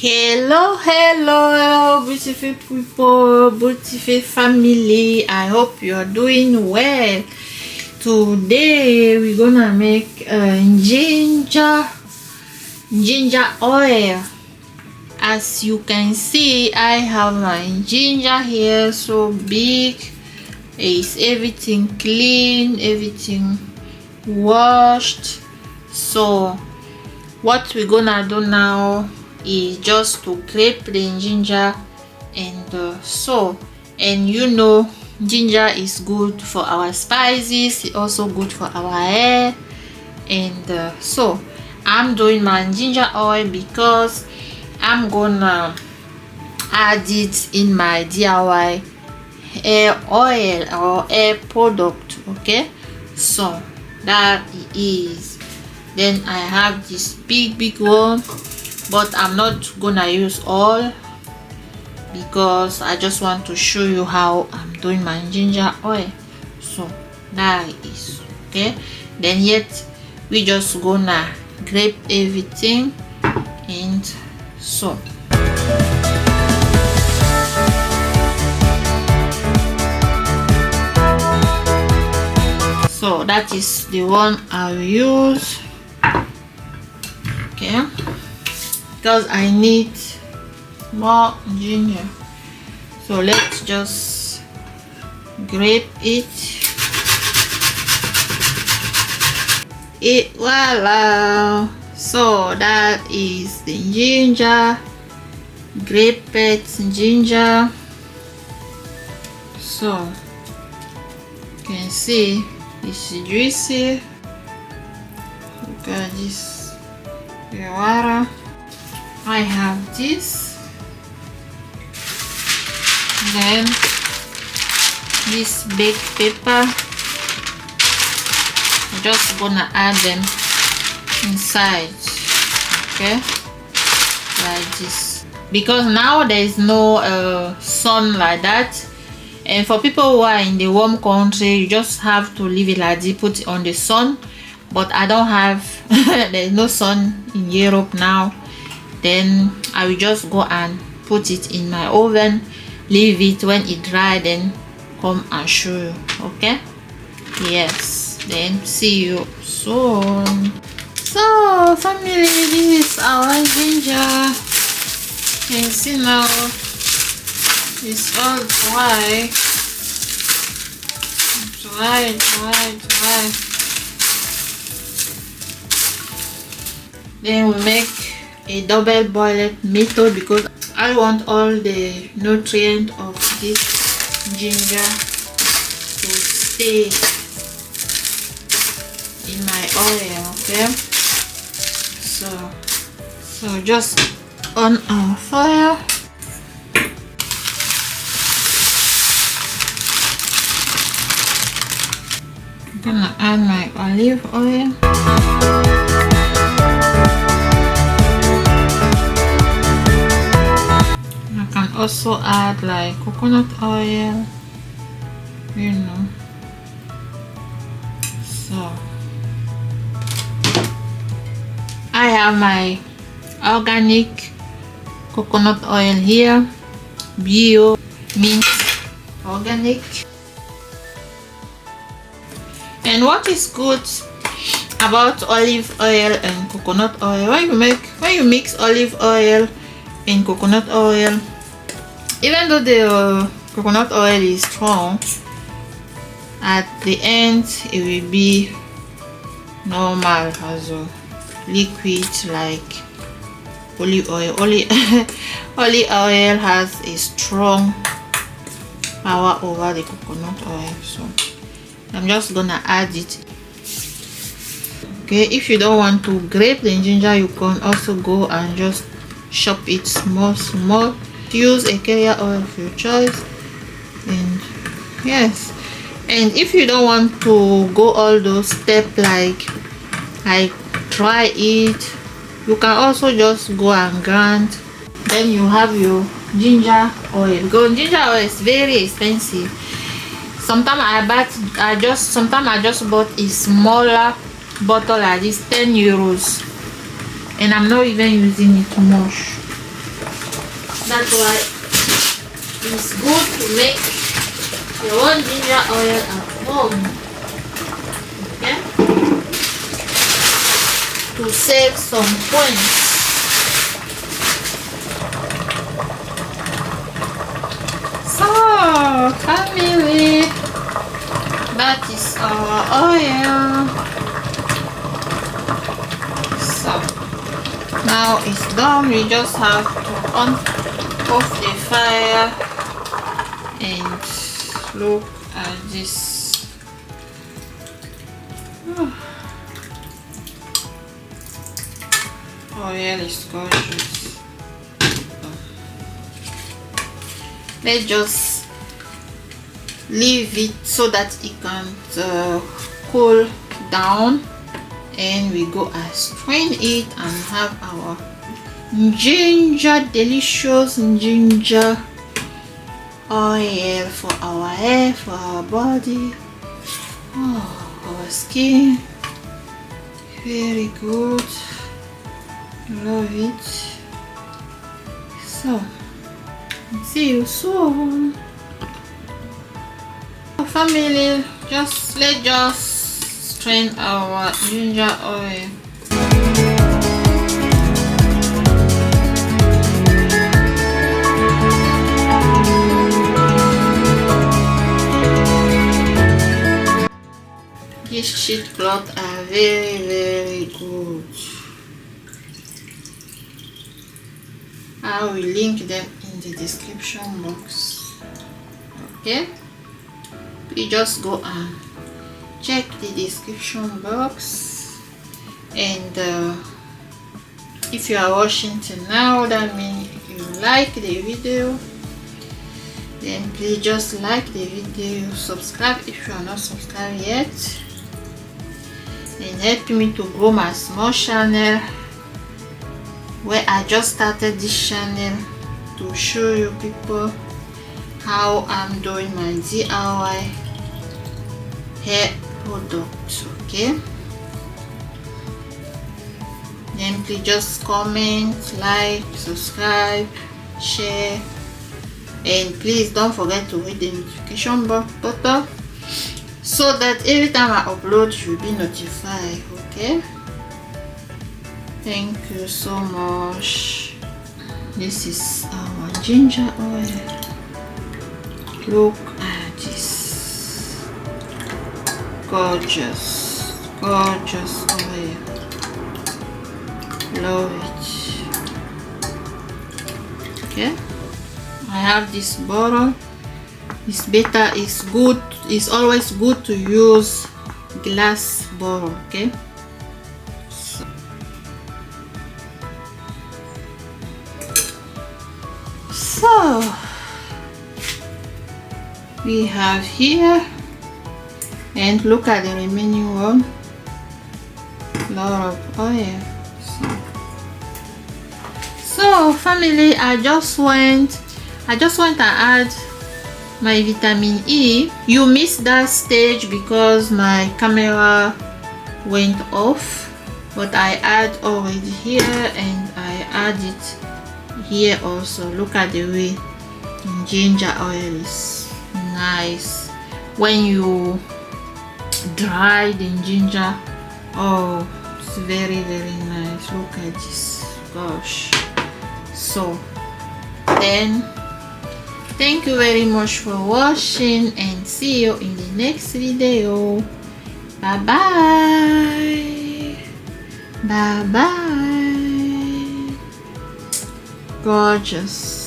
Hello, beautiful people, beautiful family. I hope you are doing well. Today we're gonna make ginger oil. As you can see, I have my ginger here, so big. Is everything clean, everything washed. So what we're gonna do now is just to grate the ginger and and you know, ginger is good for our spices, it's also good for our hair. And so I'm doing my ginger oil because I'm gonna add it in my DIY hair oil or hair product. Okay, so that is, then I have this big one, but I'm not gonna use all because I just want to show you how I'm doing my ginger oil. So that is okay. Then yet we just gonna grate everything, and so that is the one I will use. Okay, because I need more ginger, so let's just grate it. Voila, so that is the ginger, grated ginger. So you can see it's juicy. Look at this, the water. I have this, then this baked pepper. I'm just gonna add them inside. Okay, like this, because now there is no sun like that, and for people who are in the warm country, you just have to leave it like this, put it on the sun. But I don't have there's no sun in Europe now. Then I will just go and put it in my oven, leave it. When it dry, then come and show you. Okay, yes, then see you soon. So family, this is our ginger. You can see now it's all dry. Then we make a double boiled method because I want all the nutrients of this ginger to stay in my oil. Okay, so just on our fire. I'm gonna add my olive oil. Also add like coconut oil, you know. So I have my organic coconut oil here, bio mint organic. And what is good about olive oil and coconut oil, when you mix olive oil and coconut oil, even though the coconut oil is strong, at the end it will be normal as a liquid like olive oil. Olive oil has a strong power over the coconut oil, so I'm just gonna add it. Okay, if you don't want to grate the ginger, you can also go and just chop it small. Use a carrier oil of your choice. And yes, and if you don't want to go all those steps like try it, you can also just go and grind. Then you have your ginger oil, because ginger oil is very expensive. Sometimes I just bought a smaller bottle like this, 10 euros, and I'm not even using it much. That's why it's good to make your own ginger oil at home, okay, to save some points. So family, that is our oil. So now it's done. We just have to on off the fire and look at this. Oil is gorgeous. Let's just leave it so that it can cool down, and we go and strain it and have our ginger, delicious ginger oil for our hair, for our body, our skin. Very good. Love it. So see you soon, family. Let's just strain our ginger oil. These sheet cloth are very good. I will link them in the description box. Okay, you just go and check the description box, and if you are watching till now, that means you like the video. Then please just like the video, subscribe if you are not subscribed yet, and help me to grow my small channel, where I just started this channel to show you people how I'm doing my DIY hair products. Okay, then please just comment, like, subscribe, share, and please don't forget to hit the notification button so that every time I upload you'll be notified. Okay, thank you so much. This is our ginger oil. Look at this gorgeous oil. Love it. Okay, I have this bottle. It's better, it's good, it's always good to use glass bottle. Okay, so we have here, and look at the remaining one. Lot of oil. So family, I just went and add my vitamin E. You missed that stage because my camera went off, but I add already here, and I add it here also. Look at the way ginger oil is nice when you dry the ginger. Oh, it's very nice. Look at this, gosh. So then, thank you very much for watching, and see you in the next video. Bye bye. Gorgeous.